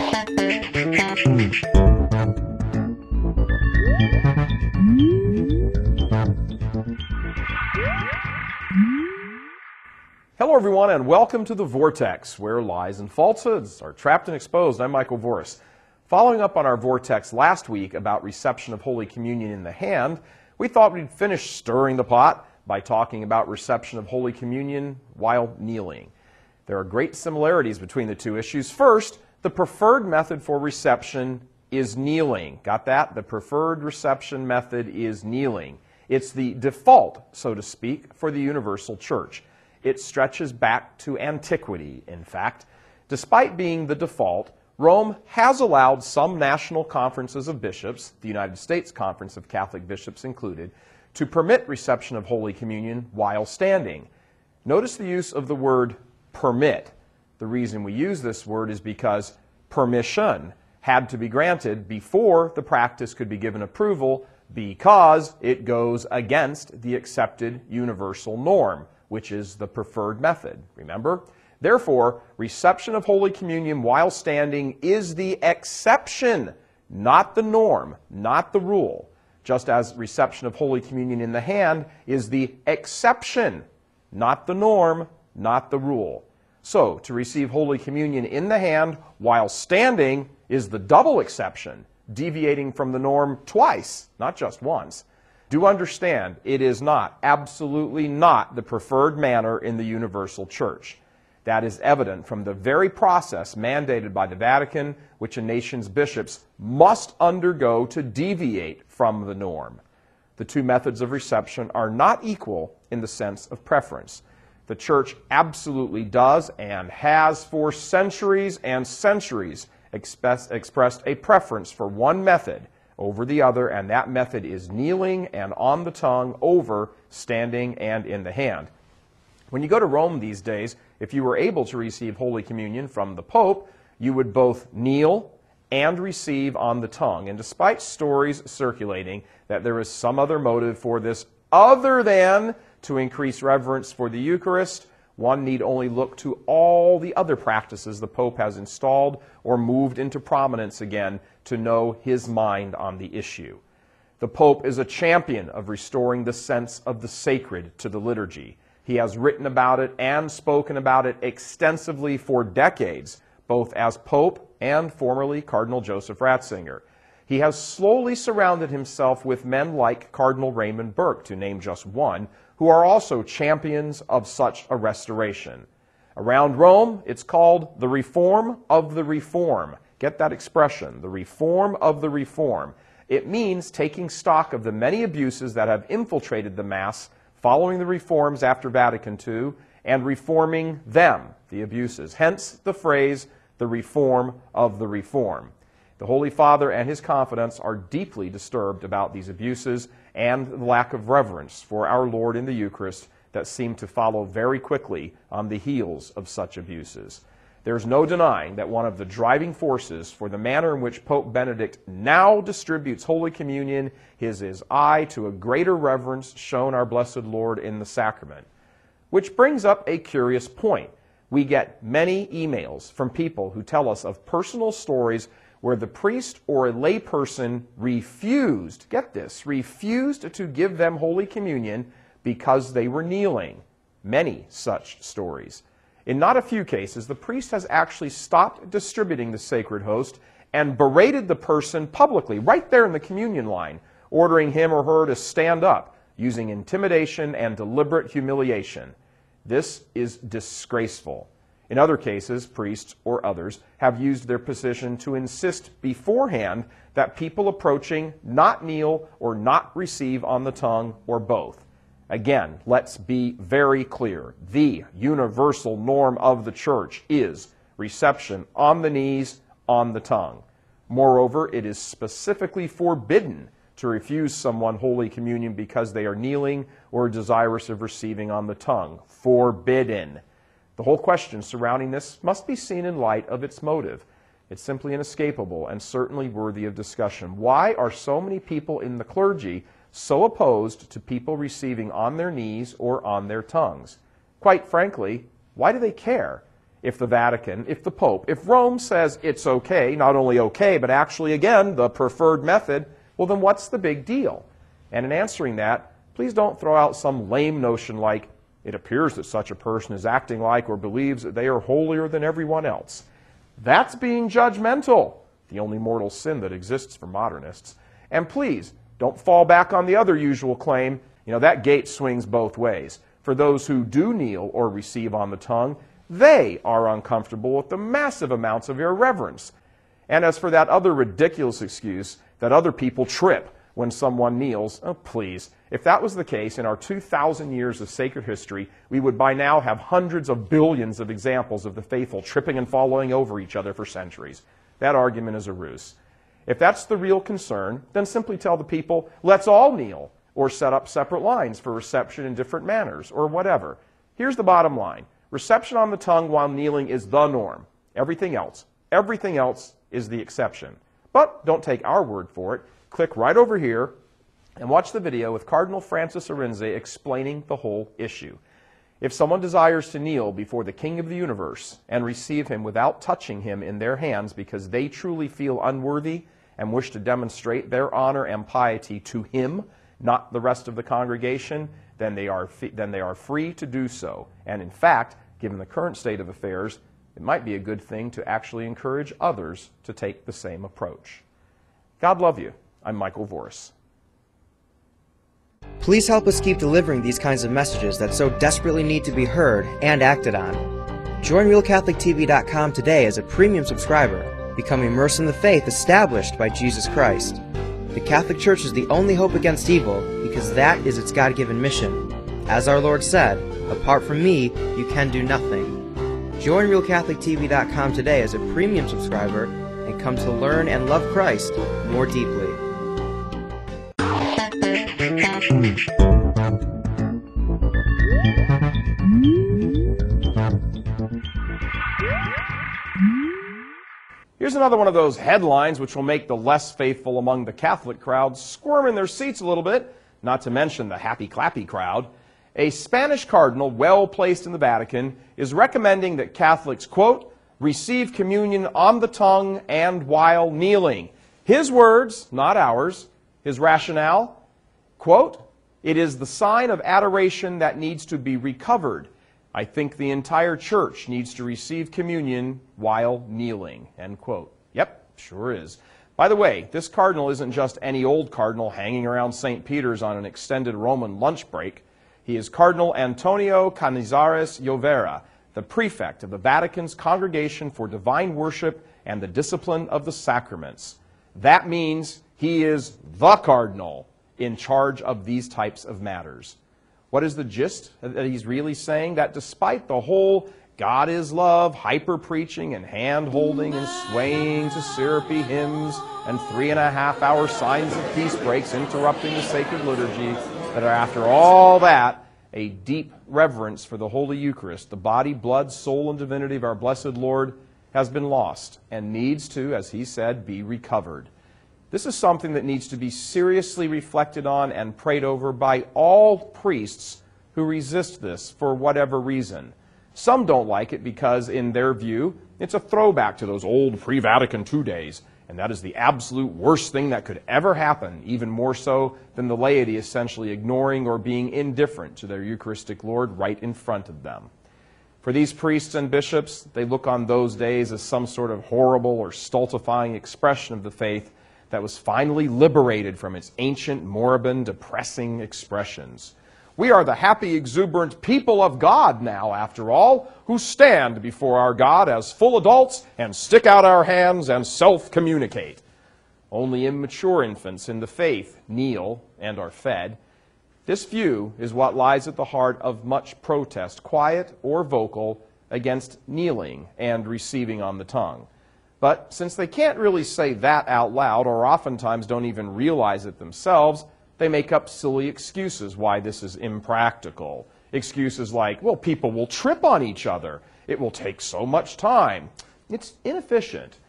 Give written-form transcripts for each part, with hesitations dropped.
Hello everyone, and welcome to The Vortex, where lies and falsehoods are trapped and exposed. I'm Michael Voris. Following up on our Vortex last week about reception of Holy Communion in the hand, we thought we'd finish stirring the pot by talking about reception of Holy Communion while kneeling. There are great similarities between the two issues. First, the preferred method for reception is kneeling. Got that? The preferred reception method is kneeling. It's the default, so to speak, for the universal church. It stretches back to antiquity, in fact. Despite being the default, Rome has allowed some national conferences of bishops, the United States Conference of Catholic Bishops included, to permit reception of Holy Communion while standing. Notice the use of the word permit. The reason we use this word is because permission had to be granted before the practice could be given approval, because it goes against the accepted universal norm, which is the preferred method, remember? Therefore, reception of Holy Communion while standing is the exception, not the norm, not the rule. Just as reception of Holy Communion in the hand is the exception, not the norm, not the rule. So, to receive Holy Communion in the hand while standing is the double exception, deviating from the norm twice, not just once. Do understand, it is not, absolutely not, the preferred manner in the universal church. That is evident from the very process mandated by the Vatican, which a nation's bishops must undergo to deviate from the norm. The two methods of reception are not equal in the sense of preference. The church absolutely does and has for centuries and centuries expressed a preference for one method over the other, and that method is kneeling and on the tongue over standing and in the hand. When you go to Rome these days, if you were able to receive Holy Communion from the Pope, you would both kneel and receive on the tongue. And despite stories circulating that there is some other motive for this other than to increase reverence for the Eucharist, one need only look to all the other practices the Pope has installed or moved into prominence again to know his mind on the issue. The Pope is a champion of restoring the sense of the sacred to the liturgy. He has written about it and spoken about it extensively for decades, both as Pope and formerly Cardinal Joseph Ratzinger. He has slowly surrounded himself with men like Cardinal Raymond Burke, to name just one, who are also champions of such a restoration. Around Rome, it's called the Reform of the Reform. Get that expression, the Reform of the Reform. It means taking stock of the many abuses that have infiltrated the Mass following the reforms after Vatican II and reforming them, the abuses. Hence the phrase, the Reform of the Reform. The Holy Father and his confidants are deeply disturbed about these abuses and the lack of reverence for our Lord in the Eucharist that seem to follow very quickly on the heels of such abuses. There's no denying that one of the driving forces for the manner in which Pope Benedict now distributes Holy Communion is his eye to a greater reverence shown our Blessed Lord in the sacrament. Which brings up a curious point. We get many emails from people who tell us of personal stories where the priest or a layperson refused, get this, refused to give them Holy Communion because they were kneeling. Many such stories. In not a few cases, the priest has actually stopped distributing the sacred host and berated the person publicly, right there in the communion line, ordering him or her to stand up, using intimidation and deliberate humiliation. This is disgraceful. In other cases, priests or others have used their position to insist beforehand that people approaching not kneel or not receive on the tongue or both. Again, let's be very clear. The universal norm of the Church is reception on the knees, on the tongue. Moreover, it is specifically forbidden to refuse someone Holy Communion because they are kneeling or desirous of receiving on the tongue. Forbidden. The whole question surrounding this must be seen in light of its motive. It's simply inescapable and certainly worthy of discussion. Why are so many people in the clergy so opposed to people receiving on their knees or on their tongues? Quite frankly, why do they care? If the Vatican, if the Pope, if Rome says it's okay, not only okay, but actually, again, the preferred method, well, then what's the big deal? And in answering that, please don't throw out some lame notion like, it appears that such a person is acting like or believes that they are holier than everyone else. That's being judgmental, the only mortal sin that exists for modernists. And please, don't fall back on the other usual claim, that gate swings both ways. For those who do kneel or receive on the tongue, they are uncomfortable with the massive amounts of irreverence. And as for that other ridiculous excuse that other people trip when someone kneels, oh, please. If that was the case in our 2,000 years of sacred history, we would by now have hundreds of billions of examples of the faithful tripping and falling over each other for centuries. That argument is a ruse. If that's the real concern, then simply tell the people, let's all kneel, or set up separate lines for reception in different manners, or whatever. Here's the bottom line. Reception on the tongue while kneeling is the norm. Everything else is the exception. But don't take our word for it. Click right over here and watch the video with Cardinal Francis Arinze explaining the whole issue. If someone desires to kneel before the King of the universe and receive him without touching him in their hands because they truly feel unworthy and wish to demonstrate their honor and piety to him, not the rest of the congregation, then they are free to do so. And in fact, given the current state of affairs, it might be a good thing to actually encourage others to take the same approach. God love you. I'm Michael Voris. Please help us keep delivering these kinds of messages that so desperately need to be heard and acted on. Join RealCatholicTV.com today as a premium subscriber. Become immersed in the faith established by Jesus Christ. The Catholic Church is the only hope against evil because that is its God-given mission. As our Lord said, apart from me, you can do nothing. Join RealCatholicTV.com today as a premium subscriber and come to learn and love Christ more deeply. Here's another one of those headlines which will make the less faithful among the Catholic crowd squirm in their seats a little bit, not to mention the happy-clappy crowd. A Spanish cardinal well placed in the Vatican is recommending that Catholics, quote, receive communion on the tongue and while kneeling. His words, not ours. His rationale, quote, it is the sign of adoration that needs to be recovered. I think the entire church needs to receive communion while kneeling, end quote. Yep, sure is. By the way, this cardinal isn't just any old cardinal hanging around St. Peter's on an extended Roman lunch break. He is Cardinal Antonio Canizares Llovera, the prefect of the Vatican's Congregation for Divine Worship and the Discipline of the Sacraments. That means he is the cardinal in charge of these types of matters. What is the gist that he's really saying? That despite the whole God is love, hyper-preaching and hand-holding and swaying to syrupy hymns and 3.5-hour signs of peace breaks interrupting the sacred liturgy, that after all that, a deep reverence for the Holy Eucharist, the body, blood, soul, and divinity of our blessed Lord, has been lost and needs to, as he said, be recovered. This is something that needs to be seriously reflected on and prayed over by all priests who resist this for whatever reason. Some don't like it because, in their view, it's a throwback to those old pre-Vatican II days, and that is the absolute worst thing that could ever happen, even more so than the laity essentially ignoring or being indifferent to their Eucharistic Lord right in front of them. For these priests and bishops, they look on those days as some sort of horrible or stultifying expression of the faith that was finally liberated from its ancient, moribund, depressing expressions. We are the happy, exuberant people of God now, after all, who stand before our God as full adults and stick out our hands and self-communicate. Only immature infants in the faith kneel and are fed. This view is what lies at the heart of much protest, quiet or vocal, against kneeling and receiving on the tongue. But since they can't really say that out loud, or oftentimes don't even realize it themselves, they make up silly excuses why this is impractical. Excuses like, well, people will trip on each other. It will take so much time. It's inefficient.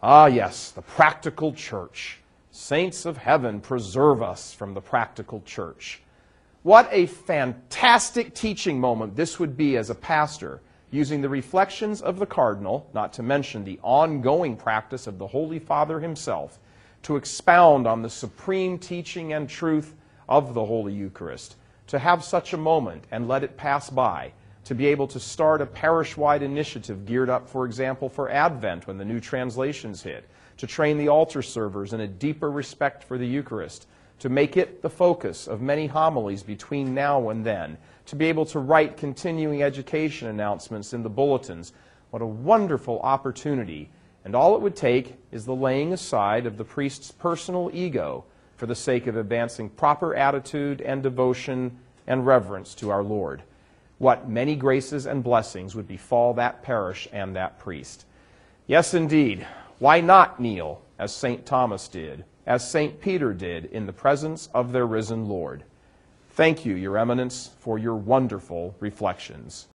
Ah, yes, the practical church. Saints of heaven, preserve us from the practical church. What a fantastic teaching moment this would be as a pastor using the reflections of the cardinal, not to mention the ongoing practice of the Holy Father himself, to expound on the supreme teaching and truth of the Holy Eucharist, to have such a moment and let it pass by, to be able to start a parish-wide initiative geared up, for example, for Advent when the new translations hit, to train the altar servers in a deeper respect for the Eucharist, to make it the focus of many homilies between now and then, to be able to write continuing education announcements in the bulletins. What a wonderful opportunity. And all it would take is the laying aside of the priest's personal ego for the sake of advancing proper attitude and devotion and reverence to our Lord. What many graces and blessings would befall that parish and that priest. Yes, indeed. Why not kneel, as St. Thomas did, as St. Peter did, in the presence of their risen Lord? Thank you, Your Eminence, for your wonderful reflections.